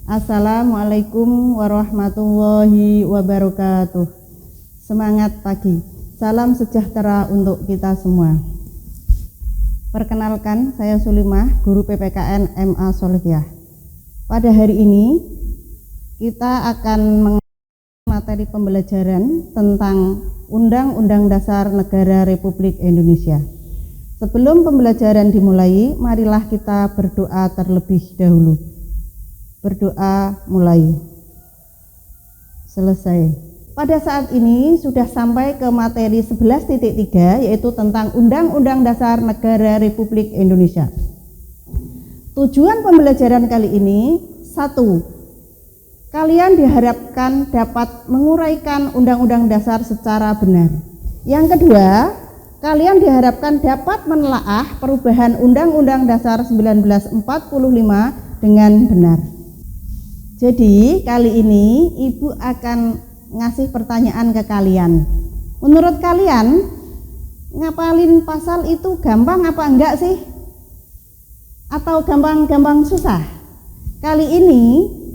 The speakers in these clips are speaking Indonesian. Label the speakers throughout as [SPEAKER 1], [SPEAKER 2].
[SPEAKER 1] Assalamualaikum warahmatullahi wabarakatuh. Semangat pagi, salam sejahtera untuk kita semua. Perkenalkan, saya Sulimah, guru PPKN MA Solihiyah. Pada hari ini kita akan mengenai materi pembelajaran tentang Undang-Undang Dasar Negara Republik Indonesia. Sebelum pembelajaran dimulai, marilah kita berdoa terlebih dahulu. Berdoa mulai. Selesai. Pada saat ini sudah sampai ke materi 11.3, yaitu tentang Undang-Undang Dasar Negara Republik Indonesia. Tujuan pembelajaran kali ini, 1. Kalian diharapkan dapat menguraikan Undang-Undang Dasar secara benar. Yang kedua, kalian diharapkan dapat menelaah perubahan Undang-Undang Dasar 1945 dengan benar. Jadi kali ini Ibu akan ngasih pertanyaan ke kalian. Menurut kalian, ngapalin pasal itu gampang apa enggak sih? Atau gampang-gampang susah? Kali ini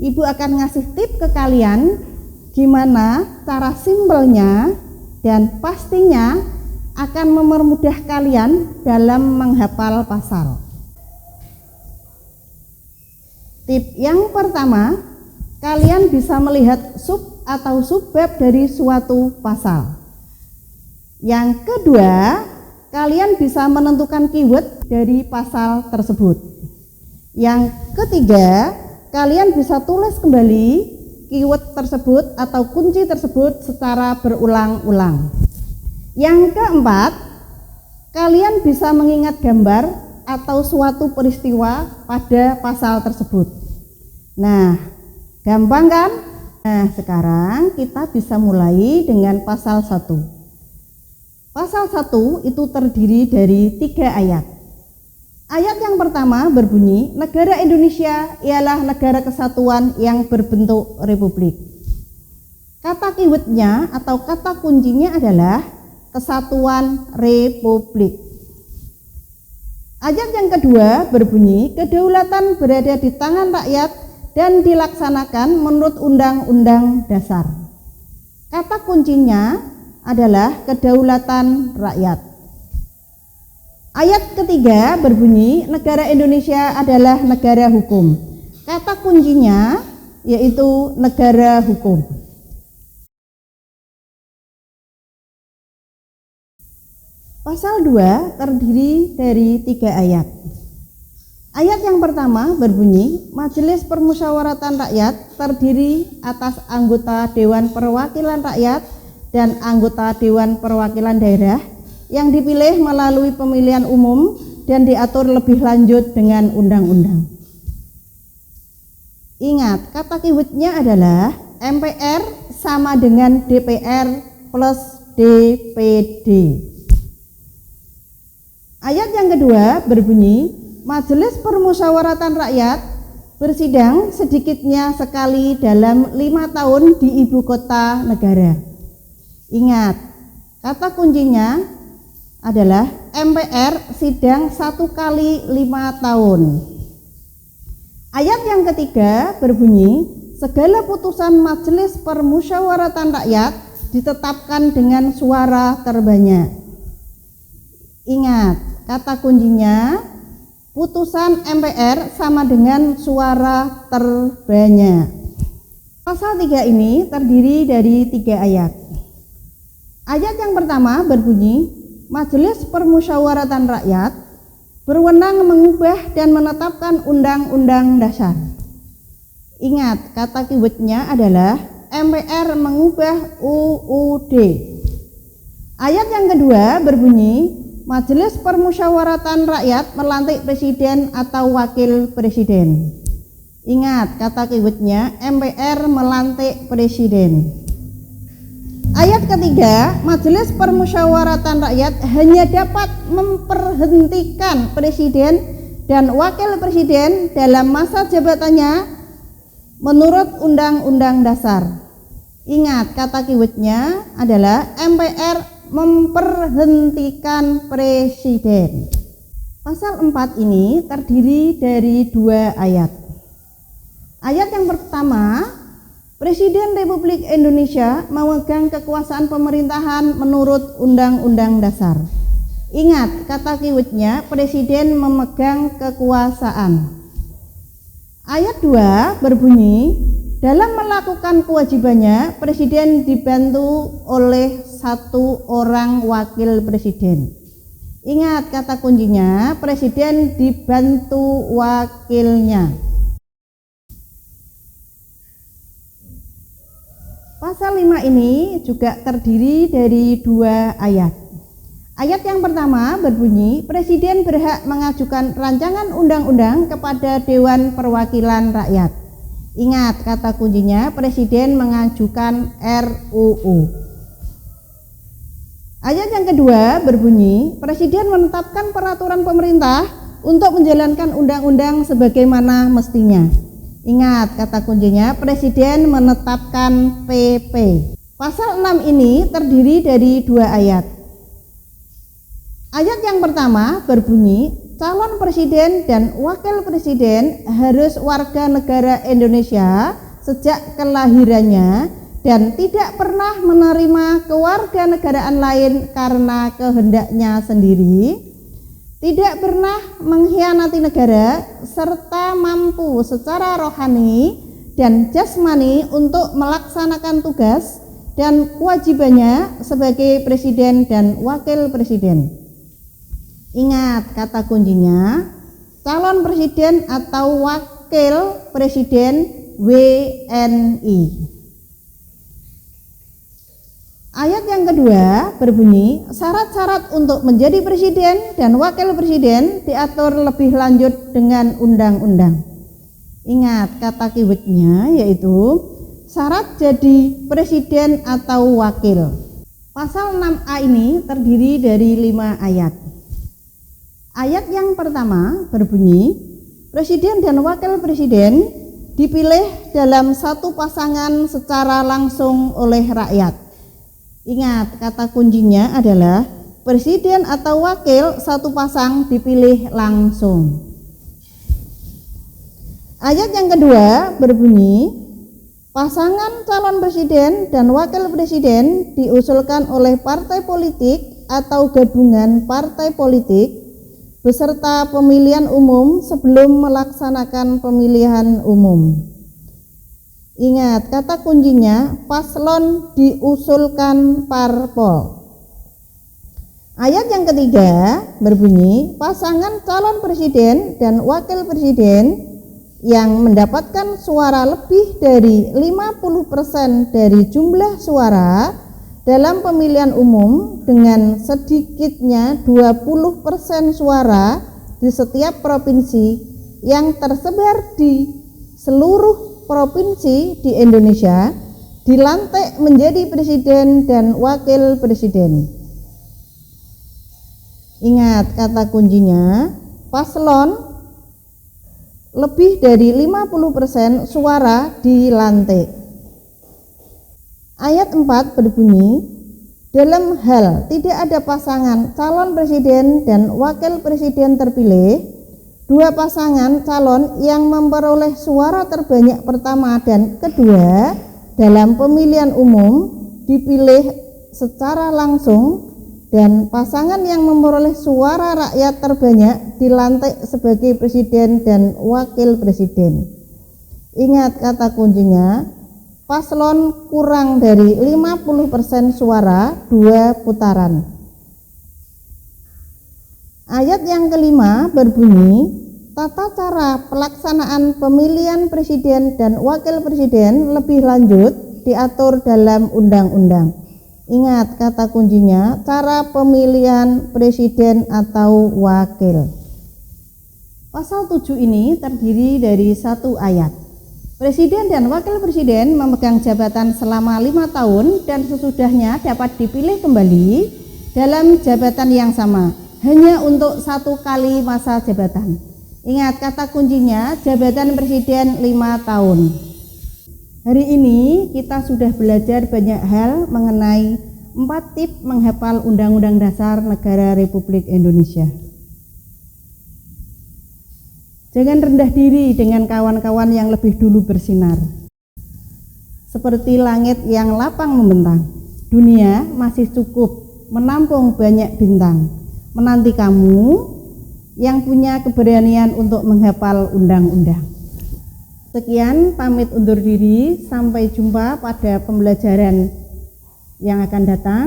[SPEAKER 1] Ibu akan ngasih tip ke kalian gimana cara simpelnya dan pastinya akan mempermudah kalian dalam menghafal pasal. Tip yang pertama, kalian bisa melihat sub atau subbab dari suatu pasal. Yang kedua, kalian bisa menentukan keyword dari pasal tersebut. Yang ketiga, kalian bisa tulis kembali keyword tersebut atau kunci tersebut secara berulang-ulang. Yang keempat, kalian bisa mengingat gambar atau suatu peristiwa pada pasal tersebut. Nah, gampang kan? Nah, sekarang kita bisa mulai dengan pasal 1. Pasal 1 itu terdiri dari 3 ayat. Ayat yang pertama berbunyi, negara Indonesia ialah negara kesatuan yang berbentuk republik. Kata keywordnya atau kata kuncinya adalah kesatuan republik. Ayat yang kedua berbunyi, kedaulatan berada di tangan rakyat dan dilaksanakan menurut Undang-Undang Dasar. Kata kuncinya adalah kedaulatan rakyat. Ayat ketiga berbunyi, negara Indonesia adalah negara hukum. Kata kuncinya yaitu negara hukum. Pasal 2 terdiri dari 3 ayat. Ayat yang pertama berbunyi, Majelis Permusyawaratan Rakyat terdiri atas anggota Dewan Perwakilan Rakyat dan anggota Dewan Perwakilan Daerah yang dipilih melalui pemilihan umum dan diatur lebih lanjut dengan undang-undang. Ingat, kata keywordnya adalah MPR sama dengan DPR plus DPD. Ayat yang kedua berbunyi, Majelis Permusyawaratan Rakyat bersidang sedikitnya sekali dalam 5 tahun di ibu kota negara. Ingat, kata kuncinya adalah MPR sidang 1 kali 5 tahun. Ayat yang ketiga berbunyi, segala putusan Majelis Permusyawaratan Rakyat ditetapkan dengan suara terbanyak. Ingat, kata kuncinya putusan MPR sama dengan suara terbanyak. Pasal 3 ini terdiri dari 3 ayat. Ayat yang pertama berbunyi, Majelis Permusyawaratan Rakyat berwenang mengubah dan menetapkan Undang-Undang Dasar. Ingat, kata keywordnya adalah MPR mengubah UUD. Ayat yang kedua berbunyi, Majelis Permusyawaratan Rakyat melantik presiden atau wakil presiden. Ingat, kata keywordnya MPR melantik presiden. Ayat ketiga, Majelis Permusyawaratan Rakyat hanya dapat memberhentikan presiden dan wakil presiden dalam masa jabatannya menurut Undang-Undang Dasar. Ingat, kata keywordnya adalah MPR memberhentikan presiden. Pasal 4 ini terdiri dari 2 ayat. Ayat yang pertama, Presiden Republik Indonesia memegang kekuasaan pemerintahan menurut Undang-Undang Dasar. Ingat, kata keywordnya Presiden memegang kekuasaan. Ayat 2 berbunyi, dalam melakukan kewajibannya, Presiden dibantu oleh satu orang wakil Presiden. Ingat, kata kuncinya Presiden dibantu wakilnya. Pasal 5 ini juga terdiri dari 2 ayat. Ayat yang pertama berbunyi, Presiden berhak mengajukan rancangan undang-undang kepada Dewan Perwakilan Rakyat. Ingat, kata kuncinya Presiden mengajukan RUU. Ayat yang kedua berbunyi, Presiden menetapkan peraturan pemerintah untuk menjalankan undang-undang sebagaimana mestinya. Ingat, kata kuncinya Presiden menetapkan PP. Pasal 6 ini terdiri dari 2 ayat. Ayat yang pertama berbunyi, calon presiden dan wakil presiden harus warga negara Indonesia sejak kelahirannya dan tidak pernah menerima kewarganegaraan lain karena kehendaknya sendiri, tidak pernah mengkhianati negara, serta mampu secara rohani dan jasmani untuk melaksanakan tugas dan kewajibannya sebagai presiden dan wakil presiden. Ingat, kata kuncinya calon presiden atau wakil presiden WNI. Ayat yang kedua berbunyi, syarat-syarat untuk menjadi presiden dan wakil presiden diatur lebih lanjut dengan undang-undang. Ingat, kata keywordnya yaitu syarat jadi presiden atau wakil. Pasal 6A ini terdiri dari 5 ayat. Ayat yang pertama berbunyi, Presiden dan Wakil Presiden dipilih dalam satu pasangan secara langsung oleh rakyat. Ingat, kata kuncinya adalah Presiden atau Wakil satu pasang dipilih langsung. Ayat yang kedua berbunyi, pasangan calon Presiden dan Wakil Presiden diusulkan oleh partai politik atau gabungan partai politik beserta pemilihan umum sebelum melaksanakan pemilihan umum. Ingat, kata kuncinya paslon diusulkan parpol. Ayat yang ketiga berbunyi, pasangan calon presiden dan wakil presiden yang mendapatkan suara lebih dari 50% dari jumlah suara dalam pemilihan umum dengan sedikitnya 20% suara di setiap provinsi yang tersebar di seluruh provinsi di Indonesia dilantik menjadi presiden dan wakil presiden. Ingat, kata kuncinya paslon lebih dari 50% suara dilantik. Ayat 4 berbunyi, dalam hal tidak ada pasangan calon presiden dan wakil presiden terpilih, dua pasangan calon yang memperoleh suara terbanyak pertama dan kedua dalam pemilihan umum dipilih secara langsung dan pasangan yang memperoleh suara rakyat terbanyak dilantik sebagai presiden dan wakil presiden. Ingat, kata kuncinya paslon kurang dari 50% suara 2 putaran. Ayat yang kelima berbunyi, tata cara pelaksanaan pemilihan presiden dan wakil presiden lebih lanjut diatur dalam undang-undang. Ingat, kata kuncinya cara pemilihan presiden atau wakil. Pasal 7 ini terdiri dari 1 ayat. Presiden dan Wakil Presiden memegang jabatan selama 5 tahun dan sesudahnya dapat dipilih kembali dalam jabatan yang sama, hanya untuk 1 kali masa jabatan. Ingat, kata kuncinya jabatan Presiden 5 tahun. Hari ini kita sudah belajar banyak hal mengenai 4 tips menghafal Undang-Undang Dasar Negara Republik Indonesia. Jangan rendah diri dengan kawan-kawan yang lebih dulu bersinar. Seperti langit yang lapang membentang, dunia masih cukup menampung banyak bintang. Menanti kamu yang punya keberanian untuk menghafal undang-undang. Sekian, pamit undur diri. Sampai jumpa pada pembelajaran yang akan datang.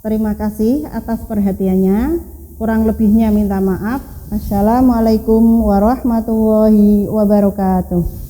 [SPEAKER 1] Terima kasih atas perhatiannya. Kurang lebihnya minta maaf. Assalamualaikum warahmatullahi wabarakatuh.